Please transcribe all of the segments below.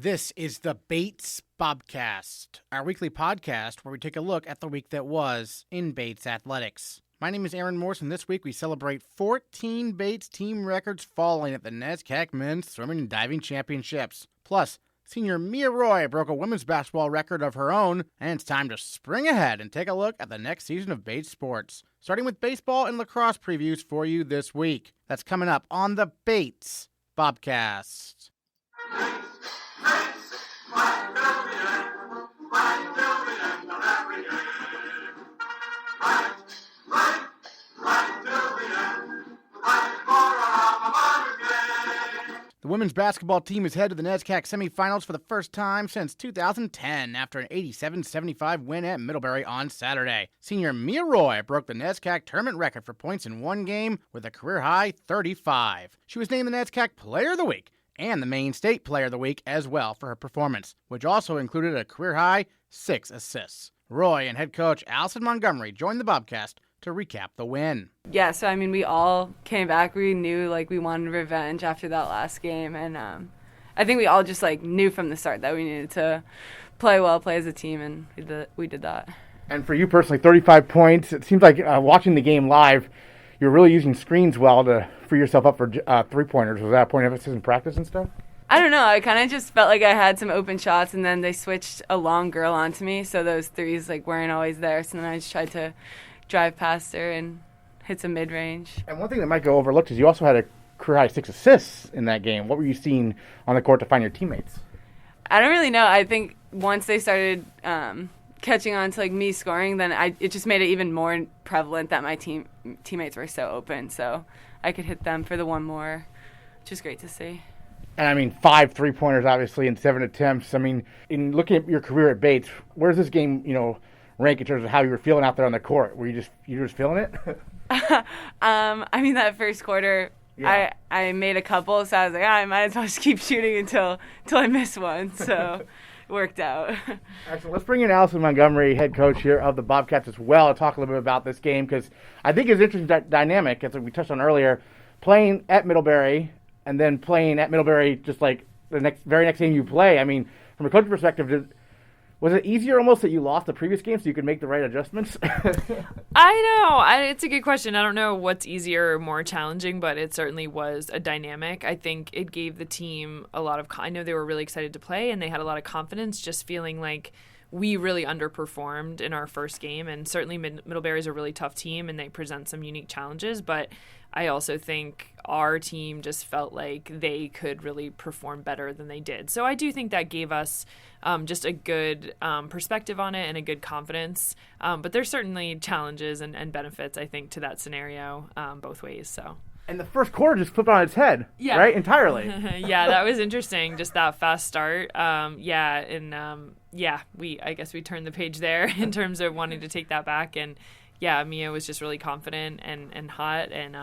This is the Bates Bobcast, our weekly podcast where we take a look at the week that was in Bates athletics. My name is Aaron Morse, and this week we celebrate 14 Bates team records falling at the NESCAC Men's Swimming and Diving Championships. Plus, senior Mia Roy broke a women's basketball record of her own, and it's time to spring ahead and take a look at the next season of Bates sports, starting with baseball and lacrosse previews for you this week. That's coming up on the Bates Bobcast. The women's basketball team is headed to the NESCAC semifinals for the first time since 2010 after an 87-75 win at Middlebury on Saturday. Senior Mia Roy broke the NESCAC tournament record for points in one game with a career-high 35. She was named the NESCAC Player of the Week and the Maine State Player of the Week as well for her performance, which also included a career-high 6 assists. Roy and head coach Alison Montgomery joined the Bobcast to recap the win. Yeah, so we all came back. We knew we wanted revenge after that last game, and I think we all just knew from the start that we needed to play well, play as a team, and we did that. And for you personally, 35 points. It seems like watching the game live, you're really using screens well to free yourself up for three-pointers. Was that a point of emphasis in practice and stuff? I don't know. I kind of just felt like I had some open shots, and then they switched a long girl onto me, so those threes weren't always there. So then I just tried to drive past her and hit some mid-range. And one thing that might go overlooked is you also had a career-high 6 assists in that game. What were you seeing on the court to find your teammates? I don't really know. I think once they started catching on to me scoring, then it just made it even more prevalent that my teammates were so open, so I could hit them for the one more, which is great to see. And 5 3-pointers obviously in 7 attempts. In looking at your career at Bates, where's this game, rank in terms of how you were feeling out there on the court? Were you just feeling it? That first quarter, yeah. I made a couple, so I was I might as well just keep shooting until I miss one. So it worked out. Excellent. Let's bring in Alison Montgomery, head coach here of the Bobcats as well, to talk a little bit about this game, because I think it's an interesting dynamic, as we touched on earlier, playing at Middlebury and then playing at Middlebury just the very next game you play. From a coaching perspective, was it easier almost that you lost the previous game so you could make the right adjustments? I know. It's a good question. I don't know what's easier or more challenging, but it certainly was a dynamic. I think it gave the team a lot of – I know they were really excited to play, and they had a lot of confidence, just feeling like we really underperformed in our first game. And certainly Middlebury is a really tough team, and they present some unique challenges. But I also think our team just felt like they could really perform better than they did. So I do think that gave us just a good perspective on it and a good confidence. But there's certainly challenges and benefits, I think, to that scenario both ways. So. And the first quarter just flipped on its head, yeah. Right? Entirely. Yeah, that was interesting, just that fast start. I guess we turned the page there in terms of wanting to take that back. And, yeah, Mia was just really confident and hot. And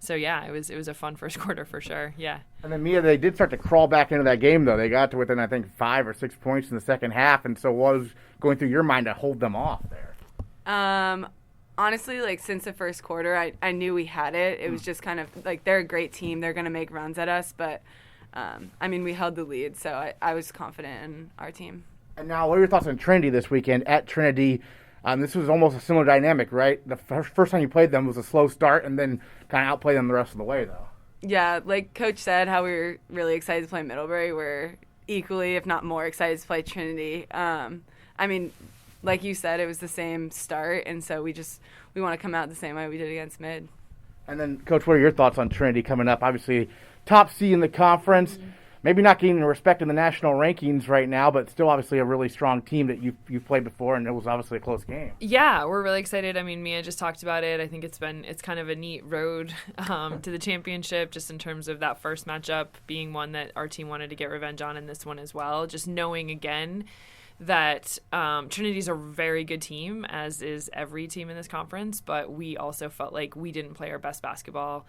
it was a fun first quarter for sure, yeah. And then, Mia, they did start to crawl back into that game, though. They got to within, I think, 5 or 6 points in the second half. And so what was going through your mind to hold them off there? Honestly, since the first quarter, I knew we had it. It was just kind of they're a great team. They're going to make runs at us. But, we held the lead, so I was confident in our team. And now, what are your thoughts on Trinity this weekend at Trinity? This was almost a similar dynamic, right? The first time you played them was a slow start and then kind of outplay them the rest of the way, though. Yeah, like Coach said, how we were really excited to play Middlebury. We're equally, if not more, excited to play Trinity. Like you said, it was the same start, and so we want to come out the same way we did against Mid. And then, Coach, what are your thoughts on Trinity coming up? Obviously, top seed in the conference. Mm-hmm. Maybe not getting the respect in the national rankings right now, but still obviously a really strong team that you've played before, and it was obviously a close game. Yeah, we're really excited. Mia just talked about it. I think it's kind of a neat road to the championship, just in terms of that first matchup being one that our team wanted to get revenge on, and this one as well. Just knowing again that Trinity's a very good team, as is every team in this conference, but we also felt like we didn't play our best basketball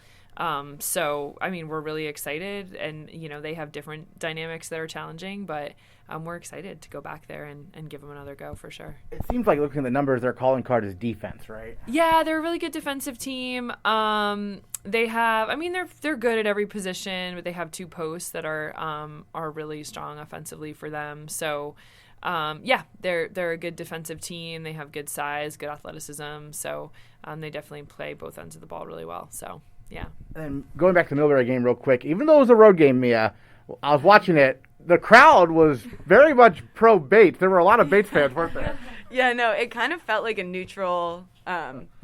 So, I mean, we're really excited, and, they have different dynamics that are challenging, but we're excited to go back there and give them another go for sure. It seems like looking at the numbers, their calling card is defense, right? Yeah, they're a really good defensive team. They have, they're good at every position, but they have 2 posts that are really strong offensively for them. So, they're a good defensive team. They have good size, good athleticism. So, they definitely play both ends of the ball really well. So, yeah. And going back to the Middlebury game real quick, even though it was a road game, Mia, I was watching it. The crowd was very much pro Bates. There were a lot of Bates fans, weren't there? Yeah, no, it kind of felt like a neutral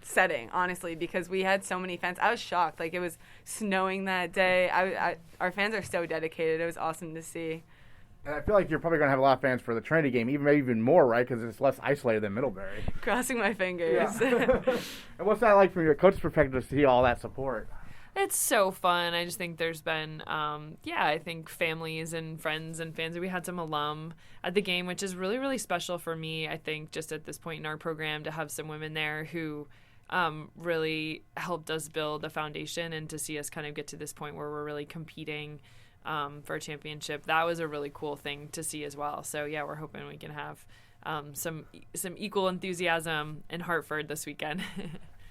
setting, honestly, because we had so many fans. I was shocked. Like, it was snowing that day. Our fans are so dedicated. It was awesome to see. And I feel like you're probably going to have a lot of fans for the Trinity game, maybe even more, right? Because it's less isolated than Middlebury. Crossing my fingers. Yeah. And what's that like from your coach's perspective to see all that support? It's so fun. I just think there's been, I think families and friends and fans. We had some alum at the game, which is really, really special for me, I think, just at this point in our program to have some women there who really helped us build a foundation and to see us kind of get to this point where we're really competing for a championship. That was a really cool thing to see as well. So, yeah, we're hoping we can have some equal enthusiasm in Hartford this weekend.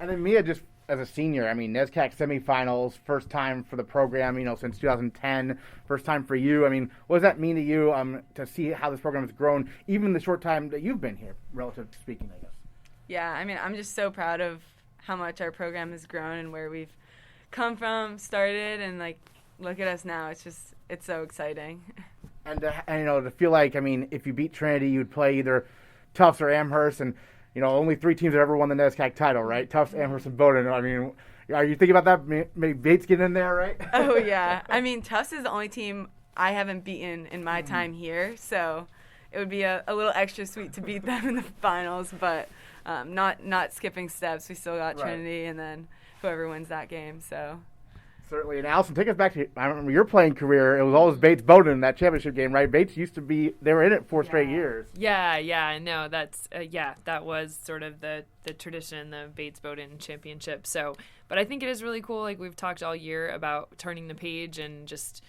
And then Mia, just as a senior, NESCAC semifinals, first time for the program, since 2010, first time for you. What does that mean to you to see how this program has grown, even the short time that you've been here, relative to speaking, I guess? Yeah, I'm just so proud of how much our program has grown and where we've come from, started, and, look at us now. It's so exciting. And to feel like, if you beat Trinity, you'd play either Tufts or Amherst, and only 3 teams have ever won the NESCAC title, right? Tufts, Amherst, and Bowdoin. Are you thinking about that? Maybe Bates getting in there, right? Oh, yeah. Tufts is the only team I haven't beaten in my time here, so it would be a little extra sweet to beat them in the finals, but not skipping steps. We still got Trinity, and then whoever wins that game, so... Certainly. And Alison, take us back to, I remember your playing career. It was always Bates-Bowdoin in that championship game, right? Bates used to be, they were in it 4 straight years. Yeah, no, that's, that was sort of the tradition, the Bates-Bowdoin championship. So, but I think it is really cool. We've talked all year about turning the page and just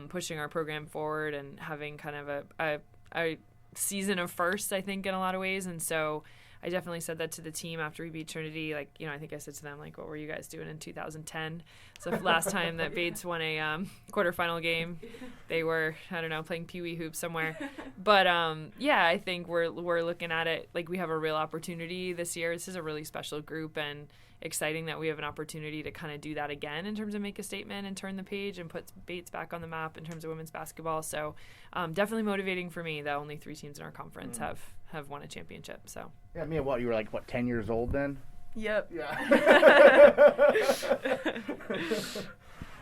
pushing our program forward and having kind of a season of firsts, I think, in a lot of ways. And so I definitely said that to the team after we beat Trinity. I think I said to them, what were you guys doing in 2010? So last time that Bates won a quarterfinal game, they were, I don't know, playing Pee-wee hoops somewhere. But, I think we're looking at it like we have a real opportunity this year. This is a really special group and exciting that we have an opportunity to kind of do that again in terms of make a statement and turn the page and put Bates back on the map in terms of women's basketball. So definitely motivating for me that only 3 teams in our conference have won a championship. So yeah, Mia, you were 10 years old then? Yep. Yeah.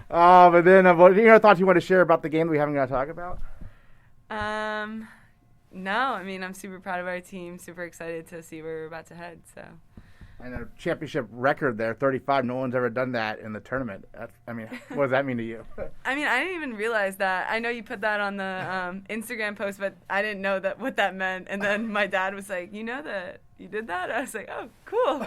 But then, what are your thoughts you want to share about the game that we haven't got to talk about? No, I'm super proud of our team, super excited to see where we're about to head, so. And a championship record there, 35. No one's ever done that in the tournament. What does that mean to you? I didn't even realize that. I know you put that on the Instagram post, but I didn't know what that meant. And then my dad was like, "You know that you did that?" I was like, "Oh, cool."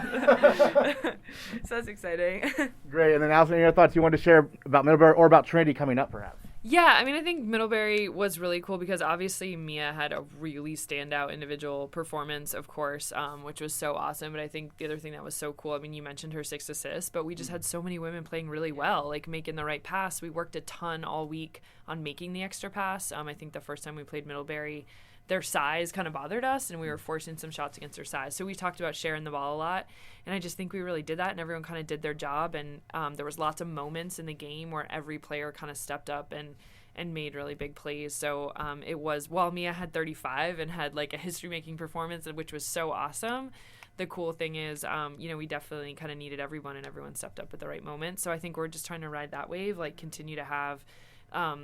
So that's exciting. Great. And then, Alison, your thoughts you wanted to share about Middlebury or about Trinity coming up, perhaps? Yeah, I think Middlebury was really cool because obviously Mia had a really standout individual performance, of course, which was so awesome. But I think the other thing that was so cool, you mentioned her 6 assists, but we just had so many women playing really well, making the right pass. We worked a ton all week on making the extra pass. I think the first time we played Middlebury, their size kind of bothered us, and we were forcing some shots against their size. So we talked about sharing the ball a lot, and I just think we really did that, and everyone kind of did their job, and there was lots of moments in the game where every player kind of stepped up and made really big plays. So it was, while Mia had 35 and had a history-making performance, which was so awesome, the cool thing is, we definitely kind of needed everyone, and everyone stepped up at the right moment. So I think we're just trying to ride that wave, continue to have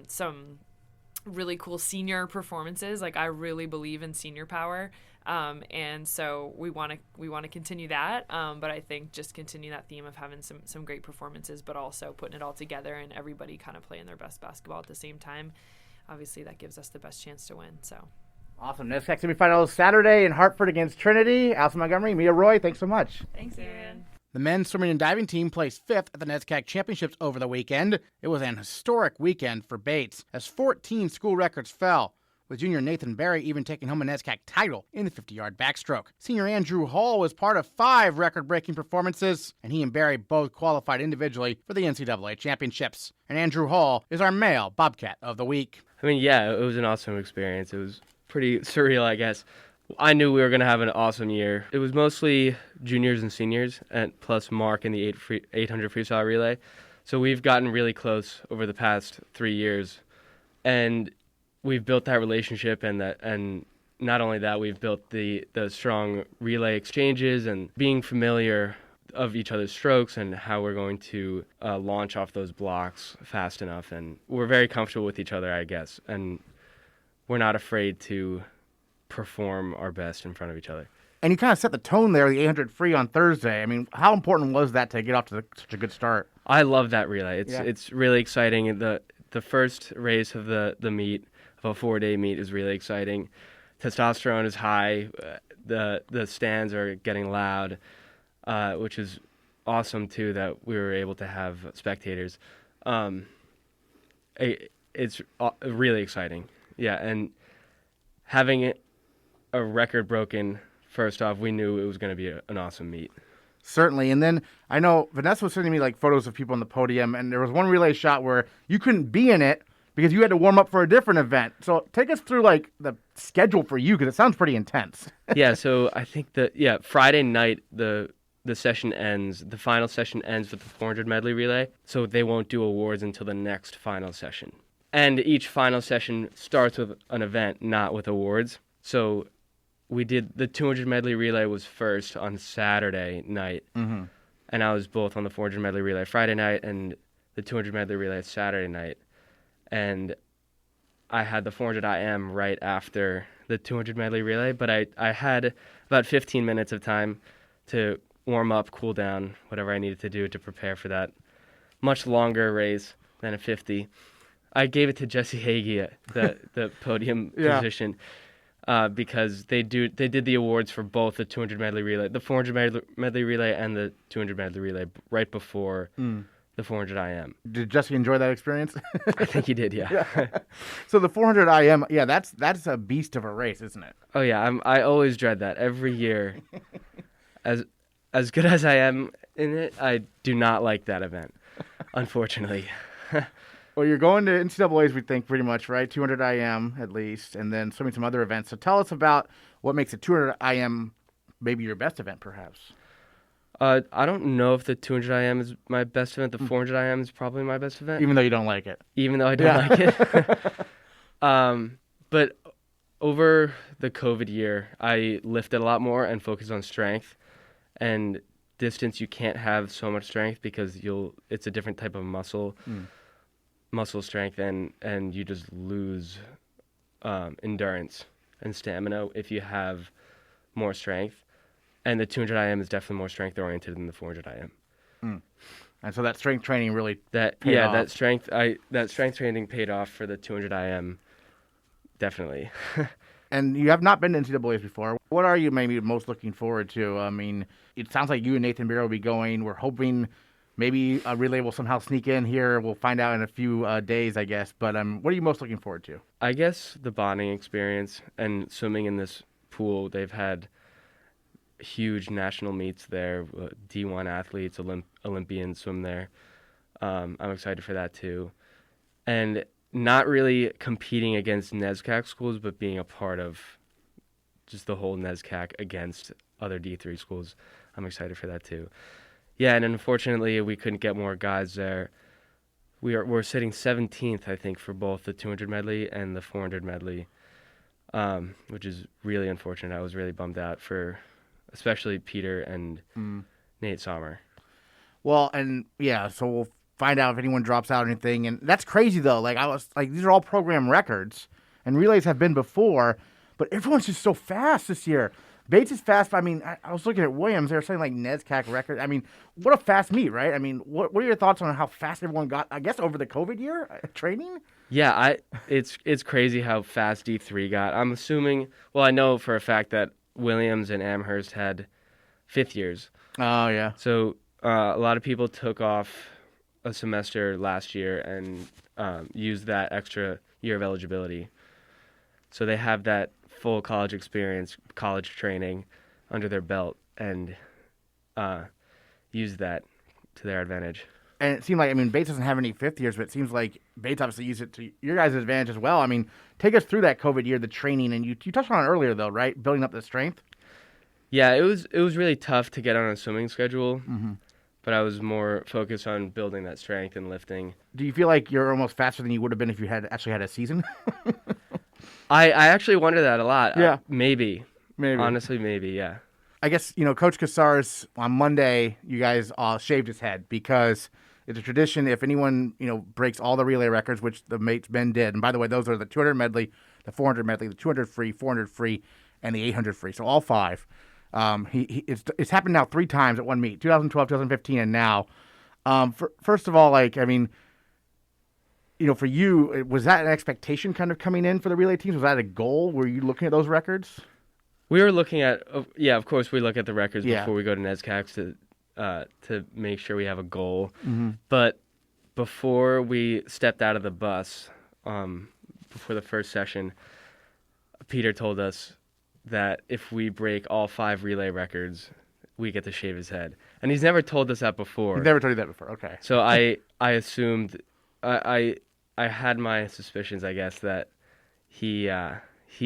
some really cool senior performances. I really believe in senior power, and so we want to continue that. But I think just continue that theme of having some great performances, but also putting it all together and everybody kind of playing their best basketball at the same time. Obviously, that gives us the best chance to win. So awesome. NESCAC semifinals Saturday in Hartford against Trinity. Alison Montgomery, Mia Roy, thanks so much. Thanks, Aaron. The men's swimming and diving team placed 5th at the NESCAC championships over the weekend. It was an historic weekend for Bates, as 14 school records fell, with junior Nathan Barry even taking home a NESCAC title in the 50-yard backstroke. Senior Andrew Hall was part of 5 record-breaking performances, and he and Barry both qualified individually for the NCAA championships. And Andrew Hall is our male Bobcat of the week. I mean, yeah, it was an awesome experience. It was pretty surreal, I guess. I knew we were going to have an awesome year. It was mostly juniors and seniors, and plus Mark in the 800 freestyle relay. So we've gotten really close over the past 3 years, and we've built that relationship, and not only that, we've built the strong relay exchanges and being familiar of each other's strokes and how we're going to launch off those blocks fast enough. And we're very comfortable with each other, I guess, and we're not afraid to perform our best in front of each other. And you kind of set the tone there, the 800 free on Thursday. I mean, how important was that to get off to such a good start? I love that relay. It's really exciting. The first race of the meet, of a 4-day meet, is really exciting. Testosterone is high. The stands are getting loud, which is awesome too that we were able to have spectators. It's really exciting. Yeah, and having a record broken, first off, we knew it was going to be an awesome meet. Certainly. And then I know Vanessa was sending me like photos of people on the podium, and there was one relay shot where you couldn't be in it because you had to warm up for a different event. So take us through like the schedule for you, because it sounds pretty intense. Yeah, so I think Friday night the session ends. The final session ends with the 400 medley relay, so they won't do awards until the next final session. And each final session starts with an event, not with awards. So we did the 200 medley relay was first on Saturday night, and I was both on the 400 medley relay Friday night and the 200 medley relay Saturday night. And I had the 400 IM right after the 200 medley relay, but I had about 15 minutes of time to warm up, cool down, whatever I needed to do to prepare for that much longer race than a 50. I gave it to Jesse Hagee, the podium position, because they did the awards for both the 200 medley relay, the 400 medley relay, and the 200 medley relay right before the 400 IM. Did Jesse enjoy that experience? I think he did, yeah. So the 400 IM, that's a beast of a race, isn't it? Oh yeah, I always dread that every year. As good as I am in it, I do not like that event, unfortunately. Well, you're going to NCAAs, we think, pretty much, right? 200 IM at least, and then swimming some other events. So tell us about what makes a 200 IM maybe your best event, perhaps. I don't know if the 200 IM is my best event. The 400 IM is probably my best event. Even though you don't like it. Even though I don't like it. But over the COVID year, I lifted a lot more and focused on strength. And distance, you can't have so much strength because it's a different type of muscle strength, and you just lose endurance and stamina if you have more strength. And the 200 IM is definitely more strength oriented than the 400 IM. And so that strength training really that strength training paid off for the 200 IM, definitely. And you have not been to NCAAs before. What are you maybe most looking forward to? I mean, it sounds like you and Nathan Beer will be going. We're hoping maybe a relay will somehow sneak in here. We'll find out in a few days, I guess. But what are you most looking forward to? I guess the bonding experience and swimming in this pool. They've had huge national meets there. D1 athletes, Olympians swim there. I'm excited for that too. And not really competing against NESCAC schools, but being a part of just the whole NESCAC against other D3 schools. I'm excited for that too. Yeah, and unfortunately, we couldn't get more guys there. We're sitting 17th, I think, for both the 200 medley and the 400 medley, which is really unfortunate. I was really bummed out for especially Peter and Nate Sommer. Well, and yeah, so we'll find out if anyone drops out or anything. And that's crazy, though. These are all program records, and relays have been before, but everyone's just so fast this year. Bates is fast. I mean, I was looking at Williams. They were saying like NESCAC record. I mean, what a fast meet, right? I mean, what are your thoughts on how fast everyone got, I guess, over the COVID year training? Yeah, it's crazy how fast D3 got. I'm assuming, well, I know for a fact that Williams and Amherst had 5th years. Oh, yeah. So a lot of people took off a semester last year and used that extra year of eligibility. So they have that full college experience, college training under their belt, and use that to their advantage. And it seemed like, I mean, Bates doesn't have any fifth years, but it seems like Bates obviously used it to your guys' advantage as well. I mean, take us through that COVID year, the training, and you touched on it earlier, though, right? Building up the strength. Yeah, it was really tough to get on a swimming schedule, but I was more focused on building that strength and lifting. Do you feel like you're almost faster than you would have been if you had actually had a season? I actually wonder that a lot. Yeah. Maybe. Honestly, maybe, yeah. I guess, Coach Casares, on Monday, you guys all shaved his head because it's a tradition. If anyone, breaks all the relay records, which the men did, and by the way, those are the 200 medley, the 400 medley, the 200 free, 400 free, and the 800 free. So all five. It's happened now 3 times at one meet, 2012, 2015, and now. First of all, for you, was that an expectation kind of coming in for the relay teams? Was that a goal? Were you looking at those records? We were looking at, of course, we look at the records before we go to NESCACs to make sure we have a goal. Mm-hmm. But before we stepped out of the bus, before the first session, Peter told us that if we break all 5 relay records, we get to shave his head. And he's never told us that before. He's never told you that before, okay. So I assumed, I had my suspicions, I guess, that he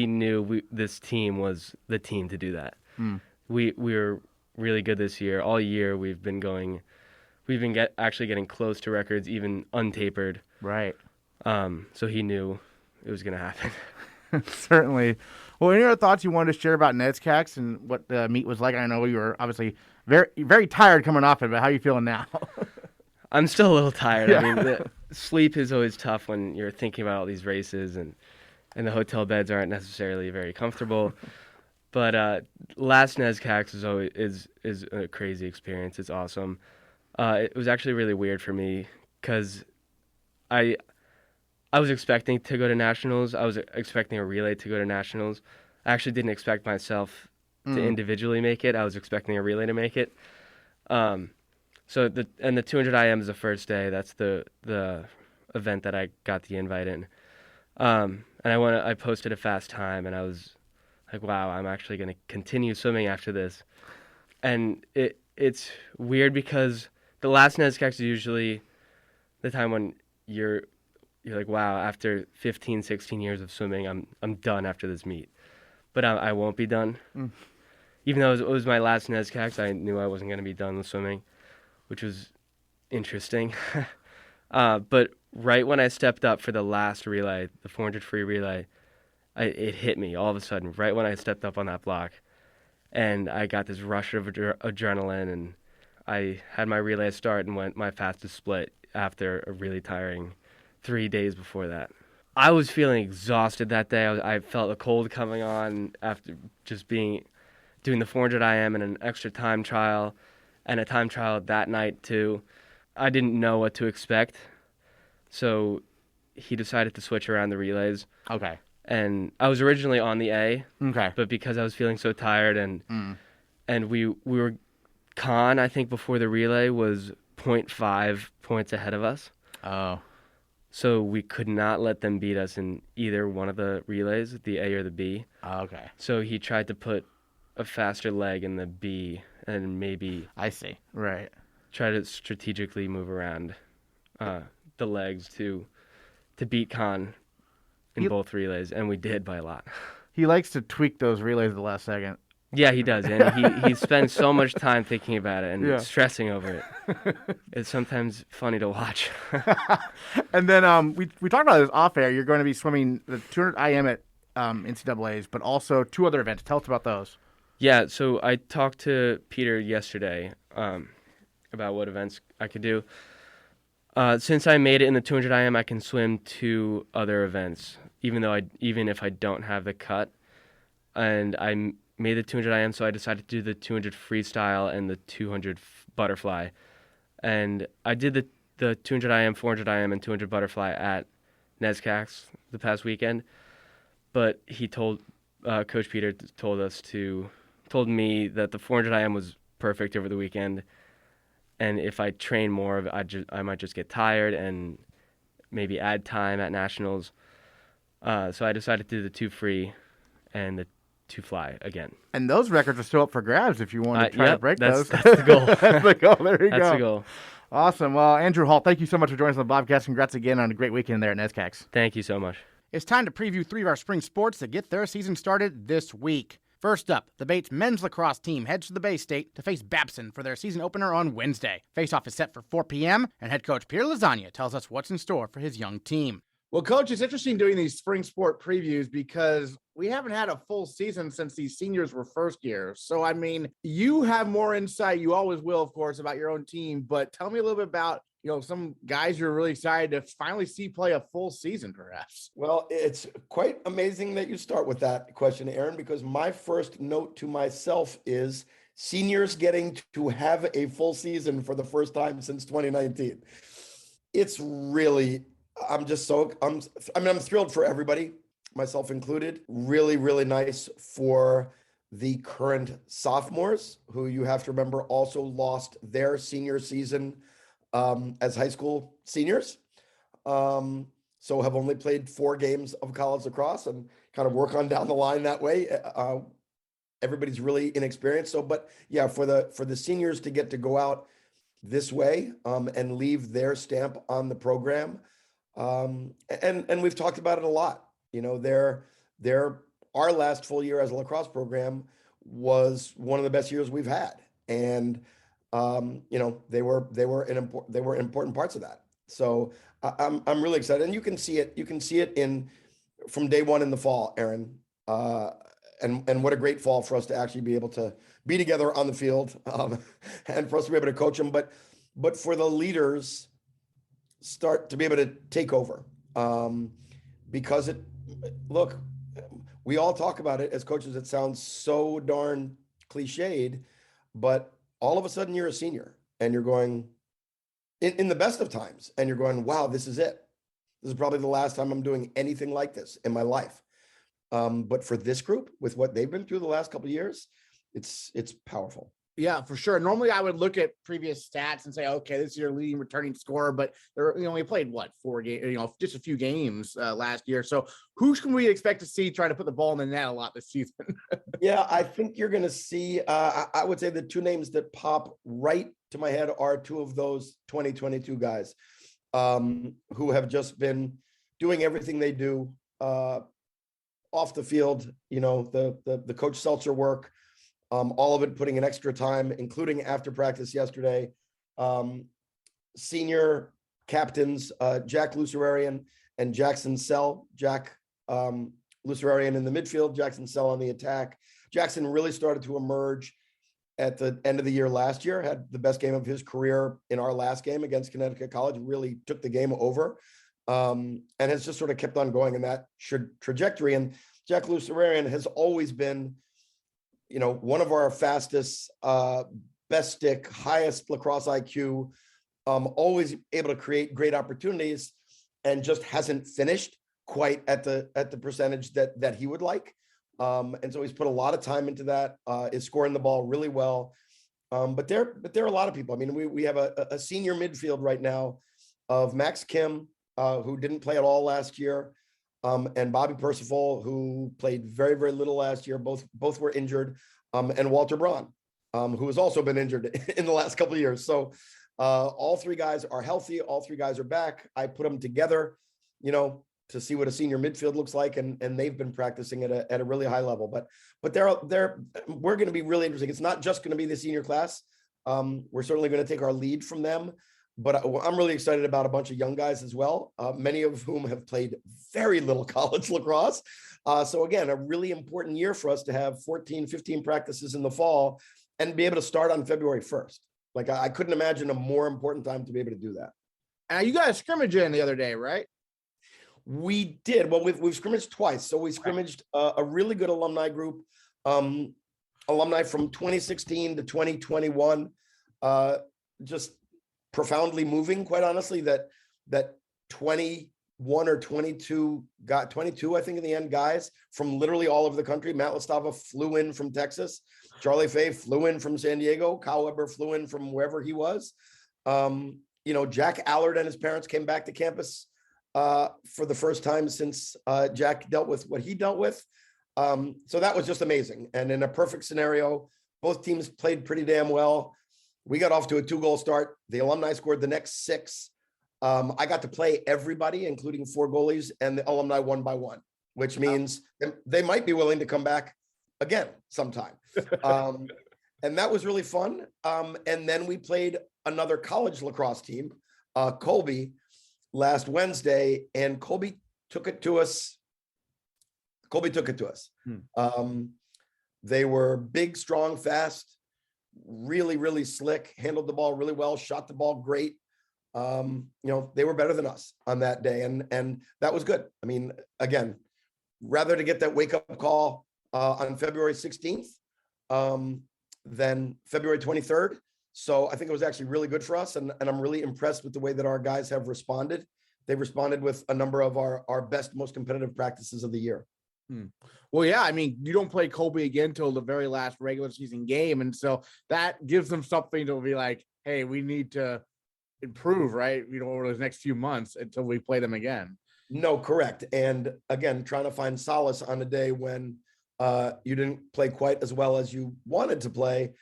knew this team was the team to do that. Mm. We were really good this year. All year we've been actually getting close to records, even untapered. Right. So he knew it was going to happen. Certainly. Well, any other thoughts you wanted to share about NESCACs and what the meet was like? I know you were obviously very, very tired coming off it, but how are you feeling now? I'm still a little tired. Yeah. I mean, sleep is always tough when you're thinking about all these races, and the hotel beds aren't necessarily very comfortable. But last NESCACs is a crazy experience. It's awesome. It was actually really weird for me because I was expecting to go to nationals. I was expecting a relay to go to nationals. I actually didn't expect myself to individually make it. I was expecting a relay to make it. So the 200 IM is the first day. That's the event that I got the invite in. And I posted a fast time, and I was like, wow, I'm actually going to continue swimming after this. And it's weird because the last NESCACs is usually the time when you're like, wow, after 15, 16 years of swimming, I'm done after this meet. But I won't be done. Mm. Even though it was my last NESCACs, I knew I wasn't going to be done with swimming, which was interesting. But right when I stepped up for the last relay, the 400 free relay, it hit me all of a sudden, right when I stepped up on that block. And I got this rush of adrenaline, and I had my relay start and went my fastest split after a really tiring 3 days before that. I was feeling exhausted that day. I felt a cold coming on after just doing the 400 IM and an extra time trial, and a time trial that night too. I didn't know what to expect, so he decided to switch around the relays. Okay. And I was originally on the A. Okay. But because I was feeling so tired and we were Con, I think before the relay was 0.5 points ahead of us. Oh. So we could not let them beat us in either one of the relays, the A or the B. Oh, okay. So he tried to put a faster leg in the B and maybe... I see. Right. Try to strategically move around the legs to beat Con in both relays, and we did by a lot. He likes to tweak those relays at the last second. Yeah, he does, and he spends so much time thinking about it and stressing over it. It's sometimes funny to watch. And then we talked about this off air. You're going to be swimming the 200 IM at NCAAs, but also 2 other events. Tell us about those. Yeah, so I talked to Peter yesterday about what events I could do. Since I made it in the 200 IM, I can swim 2 other events, even if I don't have the cut. And I made the 200 IM, so I decided to do the 200 freestyle and the 200 butterfly. And I did the 200 IM, 400 IM, and 200 butterfly at NESCACs the past weekend. But he told Coach Peter told me that the 400 IM was perfect over the weekend, And if I train more, I might just get tired and maybe add time at nationals. So I decided to do the 2 free and the 2 fly again. And those records are still up for grabs if you want to try to break those. That's the goal. That's the goal. There you go. That's the goal. Awesome. Well, Andrew Hall, thank you so much for joining us on the Bobcast. Congrats again on a great weekend there at NESCACs. Thank you so much. It's time to preview 3 of our spring sports that get their season started this week. First up, the Bates men's lacrosse team heads to the Bay State to face Babson for their season opener on Wednesday. Face-off is set for 4 p.m., and head coach Peter Lasagna tells us what's in store for his young team. Well, Coach, it's interesting doing these spring sport previews because we haven't had a full season since these seniors were first year. So, I mean, you have more insight. You always will, of course, about your own team. But tell me a little bit about, some guys you're really excited to finally see play a full season, perhaps. Well, it's quite amazing that you start with that question, Aaron, because my first note to myself is seniors getting to have a full season for the first time since 2019. It's really, I'm thrilled for everybody, myself included. Really, really nice for the current sophomores who, you have to remember, also lost their senior season as high school seniors. So have only played 4 games of college lacrosse and kind of work on down the line that way. Everybody's really inexperienced. So, but yeah, for the seniors to get to go out this way and leave their stamp on the program. And we've talked about it a lot. Our last full year as a lacrosse program was one of the best years we've had. And they were important parts of that. So I'm really excited, and you can see it. You can see it from day one in the fall, Aaron. And what a great fall for us to actually be able to be together on the field, and for us to be able to coach them. But for the leaders, start to be able to take over, because we all talk about it as coaches. It sounds so darn cliched, but all of a sudden you're a senior and you're going in the best of times and you're going, wow, this is it. This is probably the last time I'm doing anything like this in my life. But for this group, with what they've been through the last couple of years, it's powerful. Yeah, for sure. Normally I would look at previous stats and say, okay, this is your leading returning scorer, but we played 4 games, just a few games last year. So who can we expect to see trying to put the ball in the net a lot this season? Yeah, I think you're going to see, I would say the 2 names that pop right to my head are 2 of those 2022 guys who have just been doing everything they do off the field, the Coach Seltzer work, all of it putting in extra time, including after practice yesterday. Senior captains, Jack Lucerarian and Jackson Sell. Jack Lucerarian in the midfield, Jackson Sell on the attack. Jackson really started to emerge at the end of the year last year, had the best game of his career in our last game against Connecticut College, really took the game over, and has just sort of kept on going in that trajectory. And Jack Lucerarian has always been, one of our fastest, best stick, highest lacrosse IQ, always able to create great opportunities, and just hasn't finished quite at the percentage that he would like. And so he's put a lot of time into that, is scoring the ball really well. But there are a lot of people. I mean, we have a senior midfield right now of Max Kim, who didn't play at all last year, and Bobby Percival, who played very, very little last year. Both were injured, and Walter Braun, who has also been injured in the last couple of years. So all 3 guys are healthy. All 3 guys are back. I put them together, to see what a senior midfield looks like, and they've been practicing at a really high level. But we're going to be really interesting. It's not just going to be the senior class. We're certainly going to take our lead from them. But I'm really excited about a bunch of young guys as well, many of whom have played very little college lacrosse. So again, a really important year for us to have 14, 15 practices in the fall and be able to start on February 1st. Like I couldn't imagine a more important time to be able to do that. You got a scrimmage in the other day, right? We did. Well, we've scrimmaged twice. So we scrimmaged a really good alumni group, alumni from 2016 to 2021, just profoundly moving, quite honestly, that 20 21 or 22, got 22, I think in the end, guys from literally all over the country. Matt Lastava flew in from Texas. Charlie Fay flew in from San Diego. Kyle Weber flew in from wherever he was. Jack Allard and his parents came back to campus for the first time since Jack dealt with what he dealt with. So that was just amazing. And in a perfect scenario, both teams played pretty damn well. We got off to a 2-goal start. The alumni scored the next 6. I got to play everybody, including 4 goalies, and the alumni 1 by 1, which means they might be willing to come back again sometime. And that was really fun. And then we played another college lacrosse team, Colby, last Wednesday, and Colby took it to us. They were big, strong, fast, really, really slick, handled the ball really well, shot the ball great. They were better than us on that day. And that was good. I mean, again, rather to get that wake up call on February 16th than February 23rd. So I think it was actually really good for us. And I'm really impressed with the way that our guys have responded. They've responded with a number of our best, most competitive practices of the year. Well, yeah, I mean, you don't play Colby again till the very last regular season game. And so that gives them something to be like, hey, we need to improve, right? Over the next few months until we play them again. No, correct. And again, trying to find solace on a day when you didn't play quite as well as you wanted to play.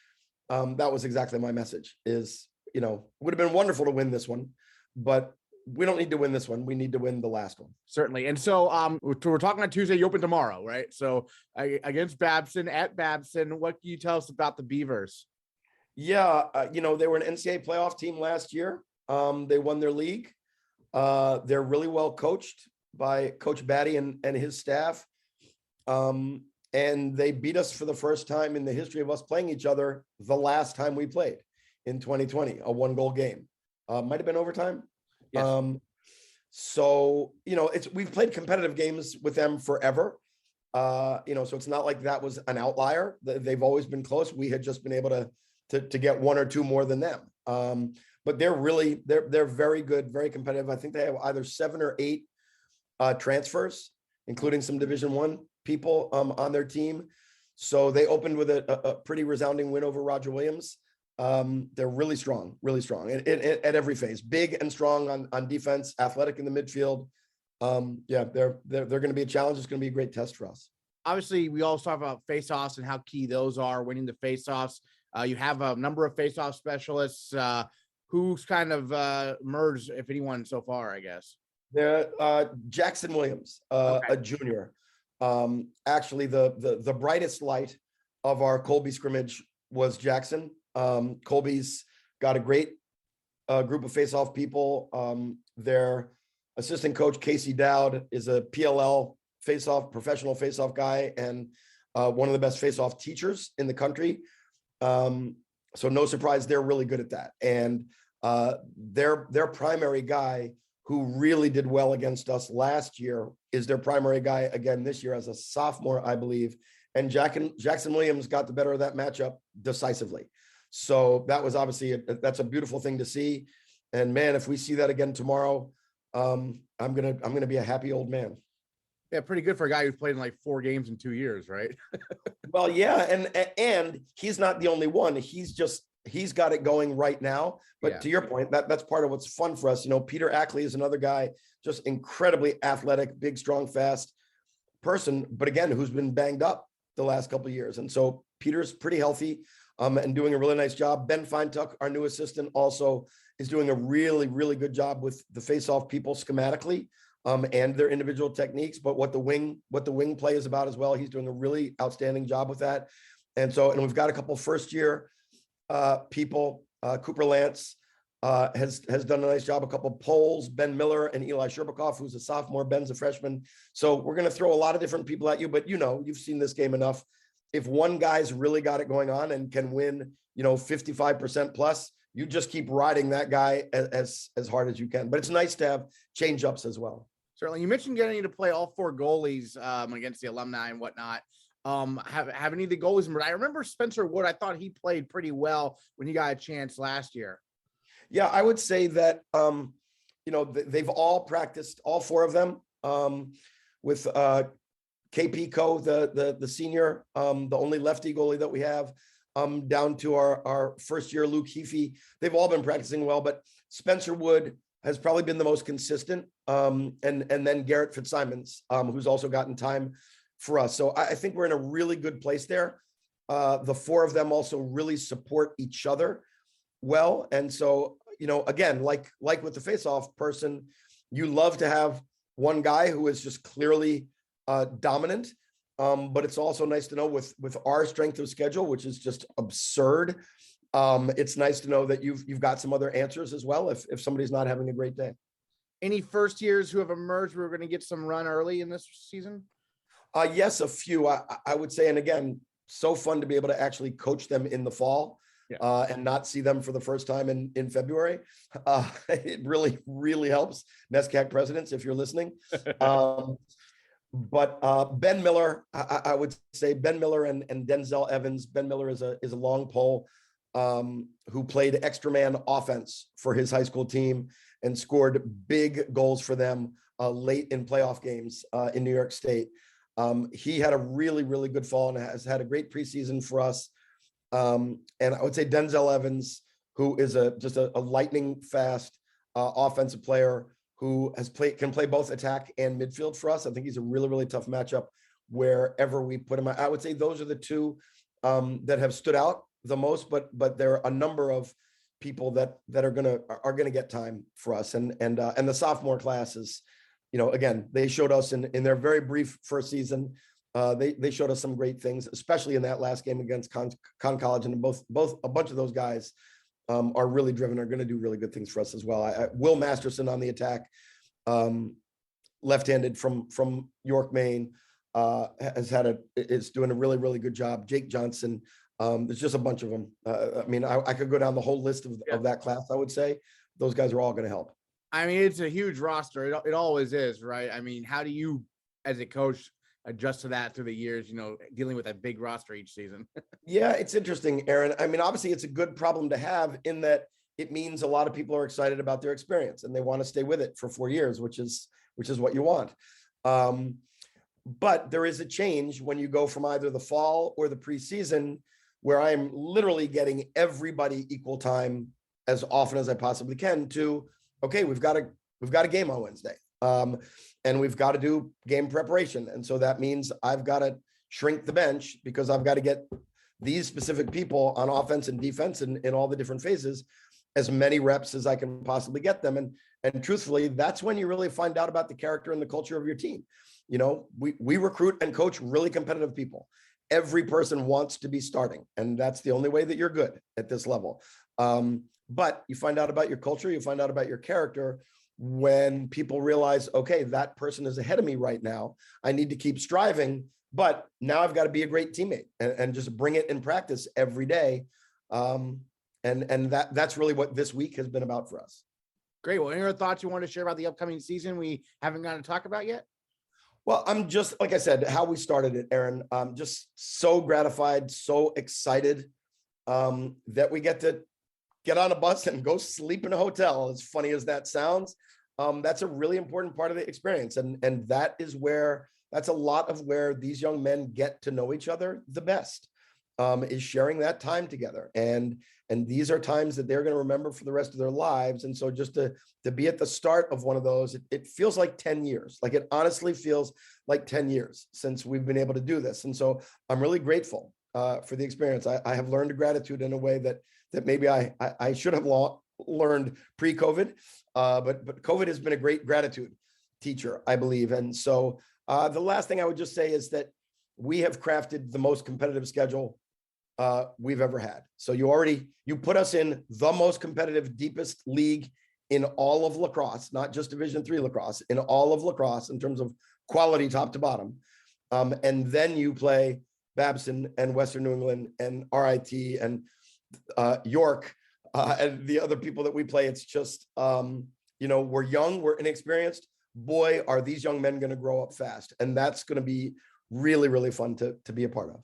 That was exactly my message is, would have been wonderful to win this one, but we don't need to win this one. We need to win the last one. Certainly. And so we're talking on Tuesday, you open tomorrow, right? So against Babson at Babson, what can you tell us about the Beavers? Yeah. They were an NCAA playoff team last year. They won their league. They're really well coached by Coach Batty and his staff. And they beat us for the first time in the history of us playing each other the last time we played in 2020, a 1-goal game. Might've been overtime. Yes. We've played competitive games with them forever. So it's not like that was an outlier. They've always been close. We had just been able to get 1 or 2 more than them. But they're very good, very competitive. I think they have either 7 or 8 transfers, including some Division I people on their team. So they opened with a pretty resounding win over Roger Williams. They're really strong at every phase, big and strong on defense, athletic in the midfield. They're going to be a challenge. It's going to be a great test for us. Obviously, we always talk about face-offs and how key those are, winning the face-offs. You have a number of face-off specialists. Who's kind of emerged, if anyone, so far, I guess? They're Jackson Williams, a junior. Actually, the brightest light of our Colby scrimmage was Jackson. Colby's got a great group of face-off people. Their assistant coach, Casey Dowd, is a PLL professional face-off guy and one of the best face-off teachers in the country. So no surprise, they're really good at that. And their primary guy who really did well against us last year is their primary guy again this year as a sophomore, I believe. And Jackson Williams got the better of that matchup decisively. So that was obviously that's a beautiful thing to see. And man, if we see that again tomorrow, I'm gonna be a happy old man. Yeah, pretty good for a guy who's played in like 4 games in 2 years, right? Well, yeah, and he's not the only one. He's got it going right now. But to your point, that's part of what's fun for us. Peter Ackley is another guy, just incredibly athletic, big, strong, fast person. But again, who's been banged up the last couple of years. And so Peter's pretty healthy and doing a really nice job. Ben Feintuck, our new assistant, also is doing a really, really good job with the face-off people schematically. And their individual techniques, but what the wing play is about as well. He's doing a really outstanding job with that. And we've got a couple first year people. Cooper Lance has done a nice job. A couple Poles, Ben Miller and Eli Sherbakov, who's a sophomore. Ben's a freshman. So we're going to throw a lot of different people at you, but you've seen this game enough. If one guy's really got it going on and can win, 55% plus, you just keep riding that guy as hard as you can. But it's nice to have change ups as well. Certainly. You mentioned getting to play all 4 goalies against the alumni and whatnot. Have any of the goalies? I remember Spencer Wood. I thought he played pretty well when he got a chance last year. Yeah, I would say that, they've all practiced, all four of them, with KP Co, the senior, the only lefty goalie that we have, down to our first year Luke Heafy. They've all been practicing well, but Spencer Wood has probably been the most consistent, and then Garrett Fitzsimons, who's also gotten time for us. So I think we're in a really good place there. The four of them also really support each other well, and so again, like with the face-off person, you love to have one guy who is just clearly dominant, but it's also nice to know with our strength of schedule, which is just absurd. It's nice to know that you've got some other answers as well if somebody's not having a great day. Any first years who have emerged, we're going to get some run early in this season? Yes, a few, I would say. And again, so fun to be able to actually coach them in the fall. Yeah. And not see them for the first time in February. It really, really helps. NESCAC presidents, if you're listening. But Ben Miller, I would say Ben Miller and Denzel Evans. Ben Miller is a long pole who played extra man offense for his high school team and scored big goals for them late in playoff games in New York State. He had a really, really good fall and has had a great preseason for us. And I would say Denzel Evans, who is just a lightning fast offensive player who can play both attack and midfield for us. I think he's a really, really tough matchup wherever we put him. I would say those are the two that have stood out the most, but there are a number of people that are gonna get time for us. And the sophomore class is, again, they showed us in their very brief first season. They showed us some great things, especially in that last game against Con College, and both a bunch of those guys are really driven, are going to do really good things for us as well. Will Masterson on the attack, left-handed from York, Maine, is doing a really, really good job. Jake Johnson, there's just a bunch of them. I could go down the whole list of that class. I would say those guys are all going to help. It's a huge roster. It always is, right? How do you, as a coach, adjust to that through the years, dealing with a big roster each season? Yeah, it's interesting, Aaron. Obviously it's a good problem to have in that it means a lot of people are excited about their experience and they want to stay with it for 4 years, which is what you want. But there is a change when you go from either the fall or the preseason, where I'm literally getting everybody equal time as often as I possibly can, to, okay, we've got a game on Wednesday. And we've got to do game preparation. And so that means I've got to shrink the bench because I've got to get these specific people on offense and defense in all the different phases, as many reps as I can possibly get them. And truthfully, that's when you really find out about the character and the culture of your team. We recruit and coach really competitive people. Every person wants to be starting, and that's the only way that you're good at this level. But you find out about your culture, you find out about your character when people realize, okay, that person is ahead of me right now. I need to keep striving, but now I've got to be a great teammate and just bring it in practice every day. And that's really what this week has been about for us. Great. Well, any other thoughts you want to share about the upcoming season we haven't gotten to talk about yet? Well, I'm just, like I said, how we started it, Aaron, just so gratified, so excited that we get to get on a bus and go sleep in a hotel. As funny as that sounds, that's a really important part of the experience. And that's a lot of where these young men get to know each other the best, is sharing that time together. And these are times that they're going to remember for the rest of their lives. And so just to be at the start of one of those, it feels like 10 years. Like, it honestly feels like 10 years since we've been able to do this. And so I'm really grateful for the experience. I have learned gratitude in a way that maybe I should have learned pre-COVID, but COVID has been a great gratitude teacher, I believe. And so the last thing I would just say is that we have crafted the most competitive schedule we've ever had. So you put us in the most competitive, deepest league in all of lacrosse, not just Division III lacrosse, in all of lacrosse in terms of quality top to bottom. And then you play Babson and Western New England and RIT and York and the other people that we play. It's just, we're young, we're inexperienced. Boy, are these young men going to grow up fast. And that's going to be really, really fun to be a part of.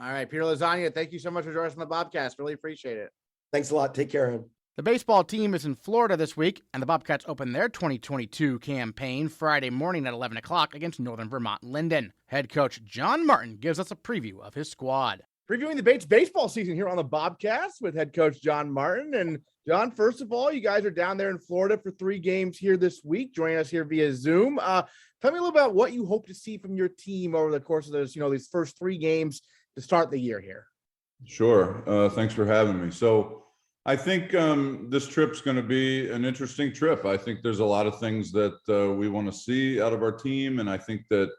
All right, Peter Lasagna, thank you so much for joining us on the Bobcast. Really appreciate it. Thanks a lot. Take care, Aaron. The baseball team is in Florida this week, and the Bobcats open their 2022 campaign Friday morning at 11 o'clock against Northern Vermont Linden. Head coach John Martin gives us a preview of his squad. Previewing the Bates baseball season here on the Bobcast with head coach John Martin. And John, first of all, you guys are down there in Florida for 3 games here this week, joining us here via Zoom. Tell me a little about what you hope to see from your team over the course of those, these first 3 games to start the year here. Sure. Thanks for having me. So I think this trip's going to be an interesting trip. I think there's a lot of things that we want to see out of our team, and I think that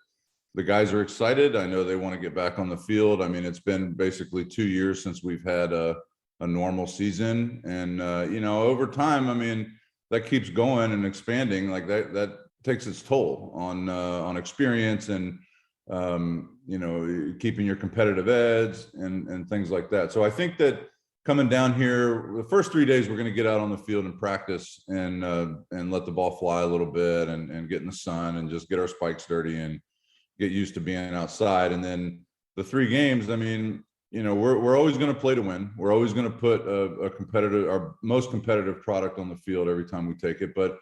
the guys are excited. I know they want to get back on the field. I mean, it's been basically 2 years since we've had a normal season, and over time, I mean, that keeps going and expanding. Like that takes its toll on experience and keeping your competitive edge and things like that. So I think that coming down here, the first 3 days, we're going to get out on the field and practice and let the ball fly a little bit and get in the sun and just get our spikes dirty and get used to being outside. And then the 3 games, I mean, we're always going to play to win. We're always going to put our most competitive product on the field every time we take it. But,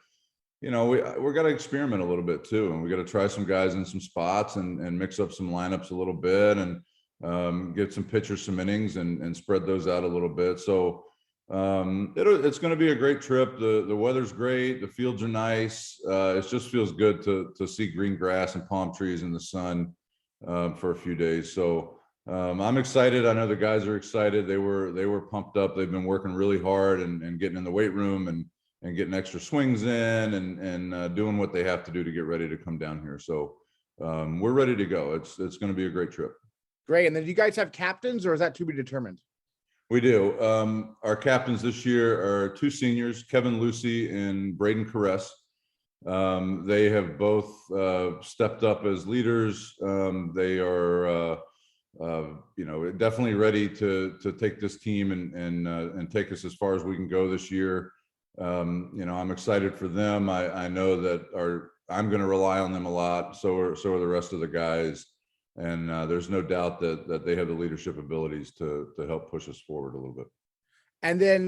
we're got to experiment a little bit too. And we got to try some guys in some spots and mix up some lineups a little bit and get some pitchers some innings and spread those out a little bit. So it's going to be a great trip. The weather's great. The fields are nice. It just feels good to see green grass and palm trees in the sun for a few days. So I'm excited. I know the guys are excited. They were pumped up. They've been working really hard and getting in the weight room and getting extra swings in and doing what they have to do to get ready to come down here. So we're ready to go. It's going to be a great trip. Great. And then do you guys have captains, or is that to be determined? We do. Our captains this year are 2 seniors, Kevin Lucy and Braden Caress. They have both stepped up as leaders. They are, definitely ready to take this team and take us as far as we can go this year. I'm excited for them. I know that I'm going to rely on them a lot. So are the rest of the guys. And there's no doubt that they have the leadership abilities to help push us forward a little bit. And then,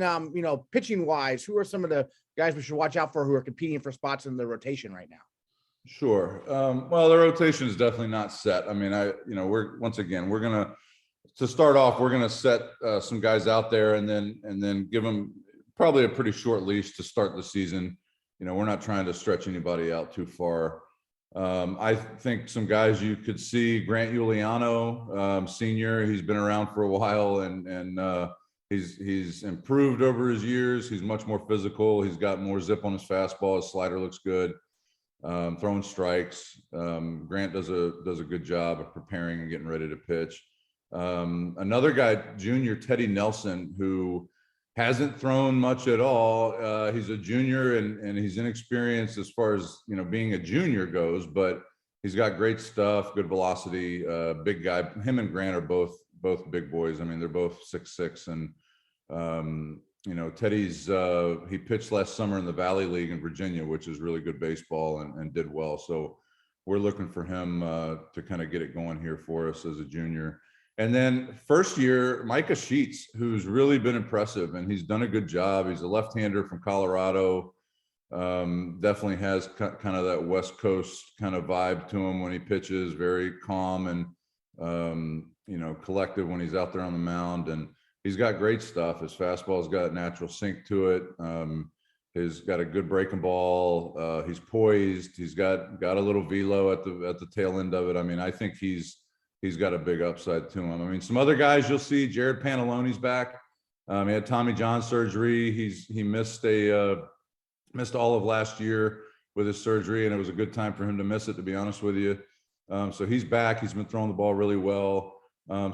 pitching wise, who are some of the guys we should watch out for who are competing for spots in the rotation right now? Sure. Well, the rotation is definitely not set. I mean, we're going to start off, we're going to set some guys out there and then give them probably a pretty short leash to start the season. We're not trying to stretch anybody out too far. I think some guys you could see, Grant Giuliano, senior, he's been around for a while and he's improved over his years. He's much more physical. He's got more zip on his fastball. His slider looks good. Throwing strikes. Grant does a good job of preparing and getting ready to pitch. Another guy, junior Teddy Nelson, who hasn't thrown much at all. He's a junior and he's inexperienced as far as, being a junior goes, but he's got great stuff, good velocity, big guy. Him and Grant are both big boys. I mean, they're both 6'6", and, Teddy's, he pitched last summer in the Valley League in Virginia, which is really good baseball and did well. So we're looking for him to kind of get it going here for us as a junior. And then first year, Micah Sheets, who's really been impressive and he's done a good job. He's a left-hander from Colorado. Definitely has kind of that West Coast kind of vibe to him when he pitches, very calm and, collective when he's out there on the mound. And he's got great stuff. His fastball's got natural sink to it. He's got a good breaking ball. He's poised. He's got a little velo at the tail end of it. I mean, I think he's got a big upside to him. I mean, some other guys you'll see, Jared Pantaloni's back. He had Tommy John surgery. He missed all of last year with his surgery, and it was a good time for him to miss it, to be honest with you. So he's back. He's been throwing the ball really well.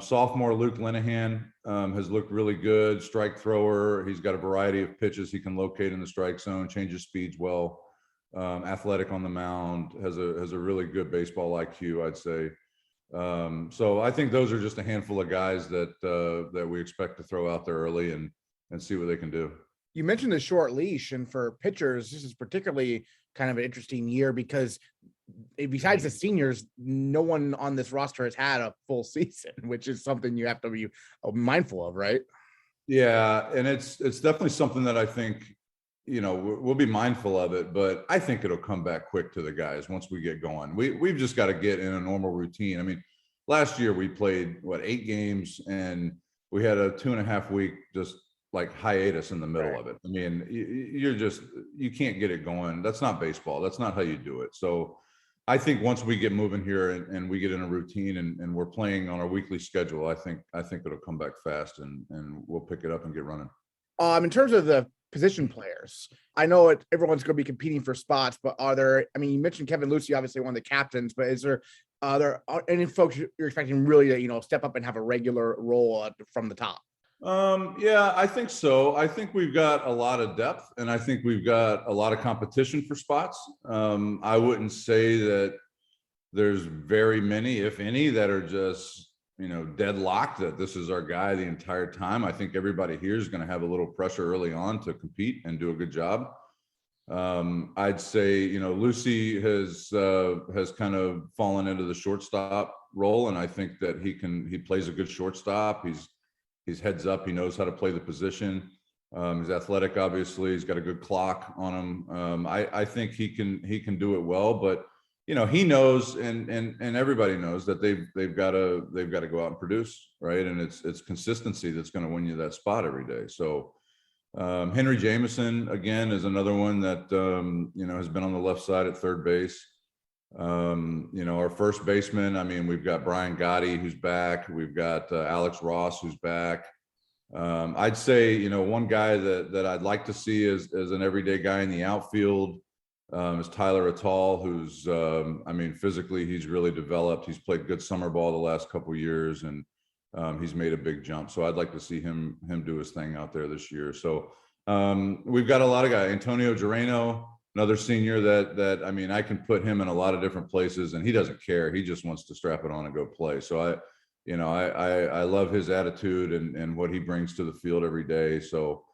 Sophomore Luke Linehan has looked really good, strike thrower. He's got a variety of pitches he can locate in the strike zone, changes speeds well, athletic on the mound, has a really good baseball IQ, I'd say. So I think those are just a handful of guys that we expect to throw out there early and see what they can do. You mentioned the short leash, and for pitchers, this is particularly kind of an interesting year because besides the seniors, no one on this roster has had a full season, which is something you have to be mindful of, right? Yeah, and it's definitely something that I think, we'll be mindful of it, but I think it'll come back quick to the guys once we get going. We've just got to get in a normal routine. I mean, last year we played 8 games, and we had a 2.5 week just like hiatus in the middle of it. I mean, you can't get it going. That's not baseball. That's not how you do it. So I think once we get moving here and we get in a routine and we're playing on our weekly schedule, I think it'll come back fast and we'll pick it up and get running. In terms of the position players, I know everyone's going to be competing for spots, but you mentioned Kevin Lucy, obviously one of the captains, but is there any folks you're expecting really to, step up and have a regular role from the top? Yeah, I think so. I think we've got a lot of depth, and I think we've got a lot of competition for spots. I wouldn't say that there's very many, if any, that are just, deadlocked that this is our guy the entire time. I think everybody here is going to have a little pressure early on to compete and do a good job. I'd say, Lucy has kind of fallen into the shortstop role, and I think that he plays a good shortstop. He's heads up. He knows how to play the position. He's athletic, obviously. He's got a good clock on him. I think he can do it well, but he knows, and everybody knows that they've got to go out and produce, right? And it's consistency that's going to win you that spot every day. So Henry Jameson again is another one that has been on the left side at third base. Our first baseman, I mean, we've got Brian Gotti, who's back. We've got Alex Ross, who's back. I'd say, one guy that I'd like to see as an everyday guy in the outfield is Tyler Atal, who's, physically, he's really developed. He's played good summer ball the last couple of years, and he's made a big jump. So I'd like to see him do his thing out there this year. So we've got a lot of guys. Antonio Gireno, another senior that I can put him in a lot of different places, and he doesn't care. He just wants to strap it on and go play. So I love his attitude and what he brings to the field every day. So,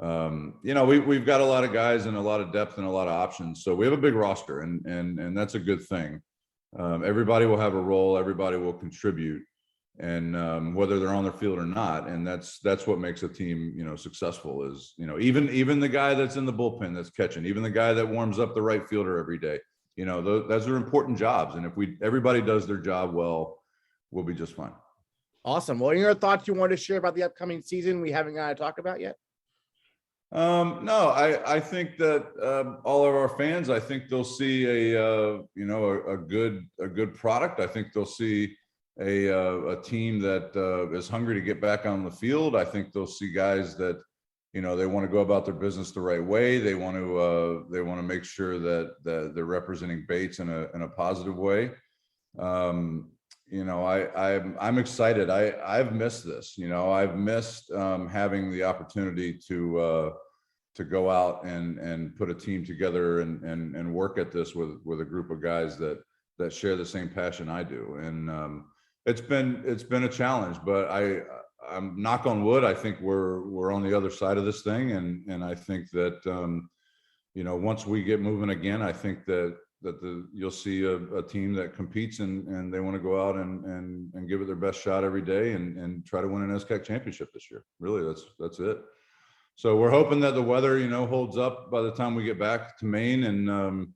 we've got a lot of guys and a lot of depth and a lot of options. So we have a big roster, and that's a good thing. Everybody will have a role. Everybody will contribute, and whether they're on their field or not. And that's what makes a team, successful is, even the guy that's in the bullpen that's catching, even the guy that warms up the right fielder every day, those are important jobs. And if everybody does their job well, we'll be just fine. Awesome. Well, any other thoughts you want to share about the upcoming season we haven't got to talk about yet? No, I think that all of our fans, I think they'll see a good product. I think they'll see a team that is hungry to get back on the field. I think they'll see guys that they want to go about their business the right way. They want to make sure that they're representing Bates in a positive way. I'm excited. I've missed this. I've missed having the opportunity to go out and put a team together and work at this with a group of guys that share the same passion I do. And it's been a challenge, but I'm knock on wood. I think we're on the other side of this thing, and I think that once we get moving again, I think that you'll see a team that competes and they want to go out and give it their best shot every day and try to win an NESCAC championship this year. Really, that's it. So we're hoping that the weather, holds up by the time we get back to Maine, and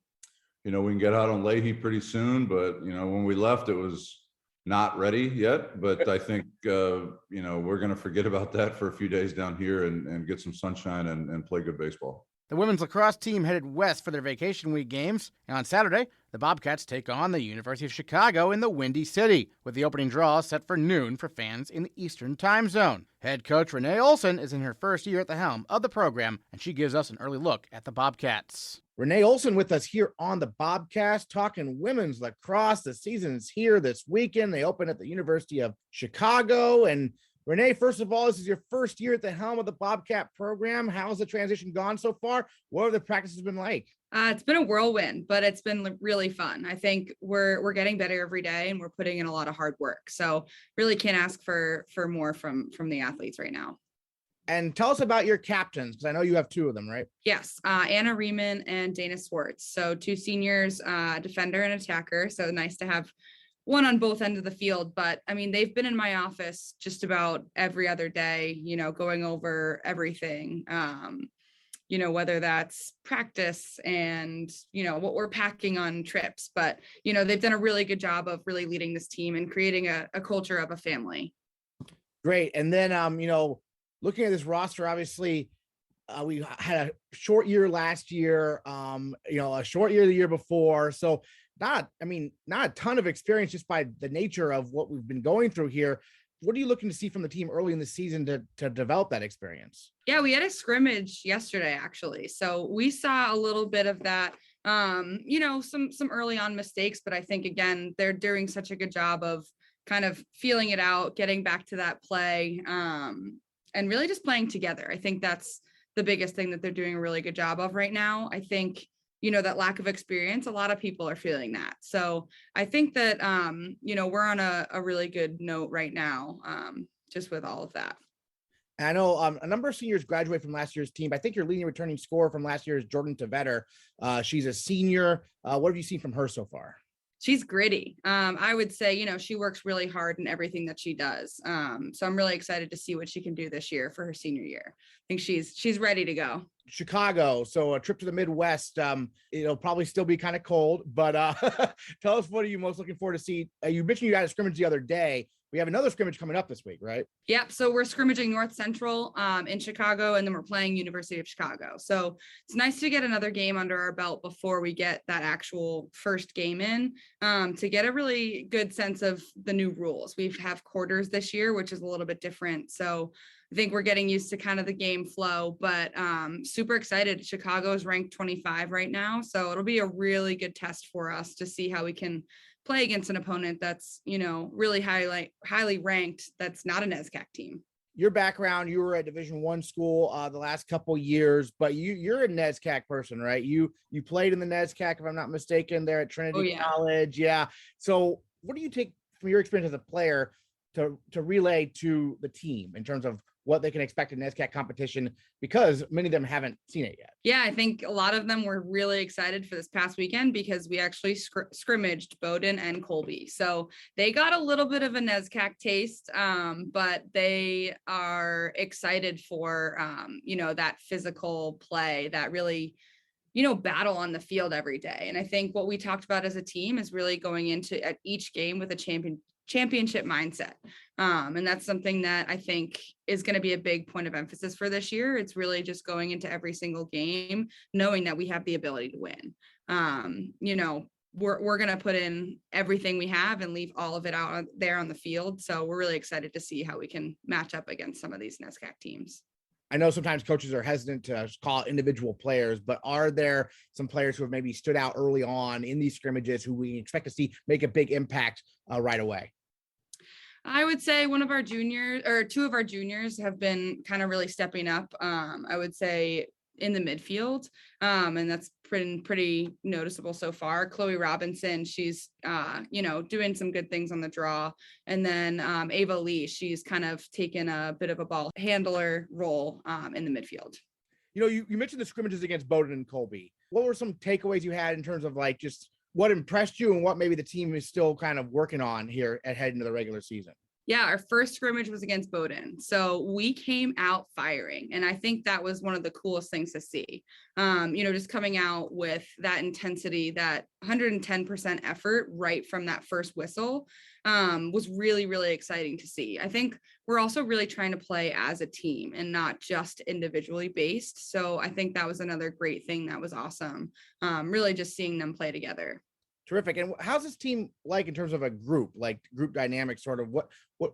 we can get out on Leahy pretty soon. But when we left, it was not ready yet. But I think we're going to forget about that for a few days down here and get some sunshine and play good baseball. The women's lacrosse team headed west for their vacation week games, and on Saturday, the Bobcats take on the University of Chicago in the Windy City, with the opening draw set for noon for fans in the Eastern Time Zone. Head coach Renee Olsen is in her first year at the helm of the program, and she gives us an early look at the Bobcats. Renee Olsen with us here on the Bobcast, talking women's lacrosse. The season is here this weekend. They open at the University of Chicago, and Renee, first of all, this is your first year at the helm of the Bobcat program. How's the transition gone so far? What have the practices been like? It's been a whirlwind, but it's been really fun. I think we're getting better every day, and we're putting in a lot of hard work. So really can't ask for more from the athletes right now. And tell us about your captains, because I know you have two of them, right? Yes, Anna Riemann and Dana Swartz. So two seniors, defender and attacker. So nice to have one on both ends of the field. But I mean, they've been in my office just about every other day, going over everything. Whether that's practice and, what we're packing on trips, but, they've done a really good job of really leading this team and creating a culture of a family. Great. And then, looking at this roster, obviously, we had a short year last year, a short year the year before. So not a ton of experience just by the nature of what we've been going through here. What are you looking to see from the team early in the season to develop that experience? Yeah, we had a scrimmage yesterday, actually. So we saw a little bit of that, some early on mistakes, but I think, again, they're doing such a good job of kind of feeling it out, getting back to that play, and really just playing together. I think that's the biggest thing that they're doing a really good job of right now. I think, that lack of experience, a lot of people are feeling that. So I think that, we're on a really good note right now, just with all of that. And I know a number of seniors graduate from last year's team. I think your leading returning scorer from last year is Jordan Tavetter. She's a senior. What have you seen from her so far? She's gritty. I would say, she works really hard in everything that she does. So I'm really excited to see what she can do this year for her senior year. I think she's ready to go. Chicago. So a trip to the Midwest. It'll probably still be kind of cold, but tell us, what are you most looking forward to see? You mentioned you had a scrimmage the other day. We have another scrimmage coming up this week, right? Yep. So we're scrimmaging North Central in Chicago, and then we're playing University of Chicago. So it's nice to get another game under our belt before we get that actual first game in, to get a really good sense of the new rules. We have quarters this year, which is a little bit different. So I think we're getting used to kind of the game flow, but super excited. Chicago is ranked 25 right now. So it'll be a really good test for us to see how we can play against an opponent that's, really highly ranked. That's not a NESCAC team. Your background, you were at Division I school the last couple years, but you're a NESCAC person, right? You played in the NESCAC, if I'm not mistaken, there at Trinity College. Yeah. So what do you take from your experience as a player to relay to the team in terms of what they can expect in NESCAC competition, because many of them haven't seen it yet? Yeah, I think a lot of them were really excited for this past weekend because we actually scrimmaged Bowdoin and Colby. So they got a little bit of a NESCAC taste, but they are excited for, that physical play, that really, battle on the field every day. And I think what we talked about as a team is really going into at each game with a championship mindset. And that's something that I think is going to be a big point of emphasis for this year. It's really just going into every single game, knowing that we have the ability to win. We're going to put in everything we have and leave all of it out there on the field. So we're really excited to see how we can match up against some of these NESCAC teams. I know sometimes coaches are hesitant to call individual players, but are there some players who have maybe stood out early on in these scrimmages who we expect to see make a big impact right away? I would say two of our juniors have been kind of really stepping up. I would say in the midfield, and that's pretty noticeable so far. Chloe Robinson, she's doing some good things on the draw, and then Ava Lee, she's kind of taken a bit of a ball handler role in the midfield. You mentioned the scrimmages against Bowdoin and Colby. What were some takeaways you had in terms of just what impressed you and what maybe the team is still kind of working on here at heading into the regular season? Yeah, our first scrimmage was against Bowdoin. So we came out firing. And I think that was one of the coolest things to see. Just coming out with that intensity, that 110% effort right from that first whistle was really, really exciting to see. I think we're also really trying to play as a team and not just individually based. So I think that was another great thing that was awesome. Really just seeing them play together. Terrific. And how's this team like in terms of a group dynamics, sort of what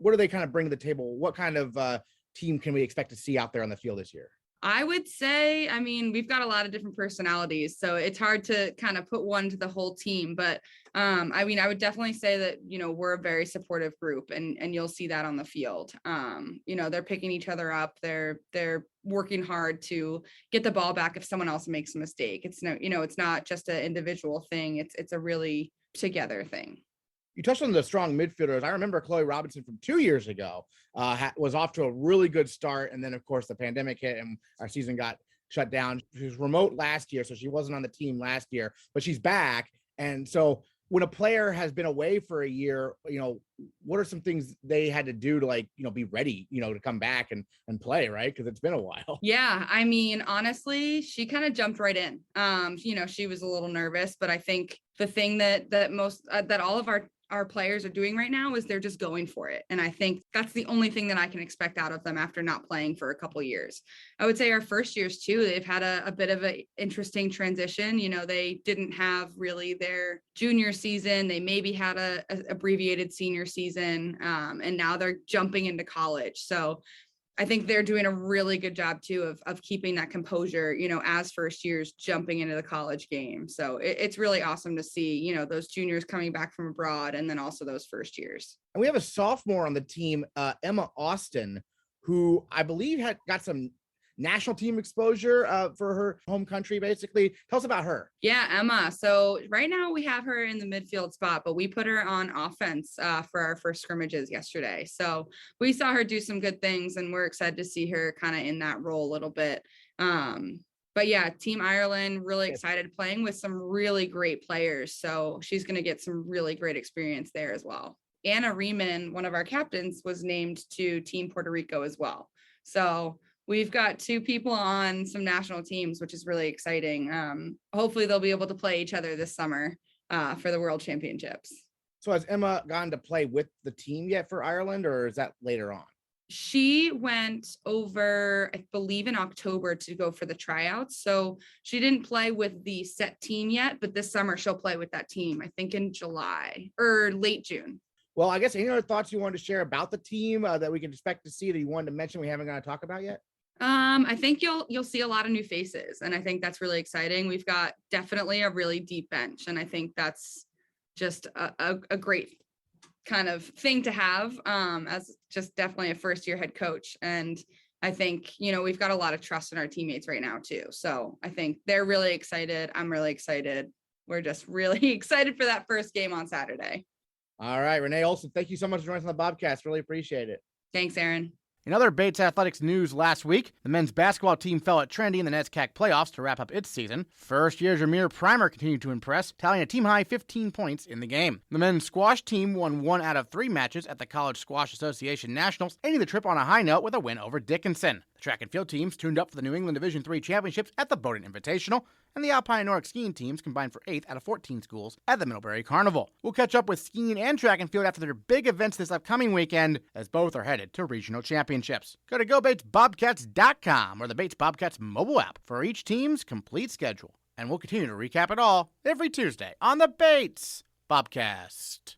do they kind of bring to the table? What kind of team can we expect to see out there on the field this year? I would say, we've got a lot of different personalities, so it's hard to kind of put one to the whole team. But I would definitely say that, we're a very supportive group, and you'll see that on the field. They're picking each other up. They're working hard to get the ball back if someone else makes a mistake. It's it's not just an individual thing. It's a really together thing. You touched on the strong midfielders. I remember Chloe Robinson from 2 years ago was off to a really good start. And then, of course, the pandemic hit and our season got shut down. She was remote last year, so she wasn't on the team last year, but she's back. And so when a player has been away for a year, what are some things they had to do to be ready, to come back and play, right? Because it's been a while. Yeah, I mean, honestly, she kind of jumped right in. She was a little nervous, but I think the thing that most that all of our players are doing right now is they're just going for it. And I think that's the only thing that I can expect out of them after not playing for a couple of years. I would say our first years too, they've had a bit of an interesting transition. They didn't have really their junior season. They maybe had a abbreviated senior season. And now they're jumping into college. So I think they're doing a really good job too of keeping that composure, as first years jumping into the college game. So it's really awesome to see, those juniors coming back from abroad and then also those first years. And we have a sophomore on the team, Emma Austin, who I believe got some national team exposure for her home country, basically. Tell us about her. Yeah, Emma. So right now we have her in the midfield spot, but we put her on offense for our first scrimmages yesterday. So we saw her do some good things and we're excited to see her kind of in that role a little bit. But yeah, Team Ireland, really excited playing with some really great players. So she's going to get some really great experience there as well. Anna Riemann, one of our captains, was named to Team Puerto Rico as well. So we've got two people on some national teams, which is really exciting. Hopefully they'll be able to play each other this summer for the World Championships. So has Emma gone to play with the team yet for Ireland, or is that later on? She went over, I believe, in October to go for the tryouts. So she didn't play with the set team yet, but this summer she'll play with that team, I think in July or late June. Well, I guess any other thoughts you wanted to share about the team that we can expect to see that you wanted to mention we haven't got to talk about yet? I think you'll see a lot of new faces, and I think that's really exciting. We've got definitely a really deep bench, and I think that's just a great kind of thing to have as just definitely a first year head coach. And I think, we've got a lot of trust in our teammates right now too. So I think they're really excited. I'm really excited. We're just really excited for that first game on Saturday. All right, Renee, Olsen, thank you so much for joining us on the Bobcast. Really appreciate it. Thanks, Aaron. In other Bates Athletics news last week, the men's basketball team fell at Trinity in the NESCAC playoffs to wrap up its season. First year Jameer Primer continued to impress, tallying a team-high 15 points in the game. The men's squash team won 1 out of 3 matches at the College Squash Association Nationals, ending the trip on a high note with a win over Dickinson. The track and field teams tuned up for the New England Division III Championships at the Bowdoin Invitational, and the Alpine and Nordic skiing teams combined for 8th out of 14 schools at the Middlebury Carnival. We'll catch up with skiing and track and field after their big events this upcoming weekend, as both are headed to regional championships. Go to GoBatesBobcats.com or the Bates Bobcats mobile app for each team's complete schedule. And we'll continue to recap it all every Tuesday on the Bates Bobcast.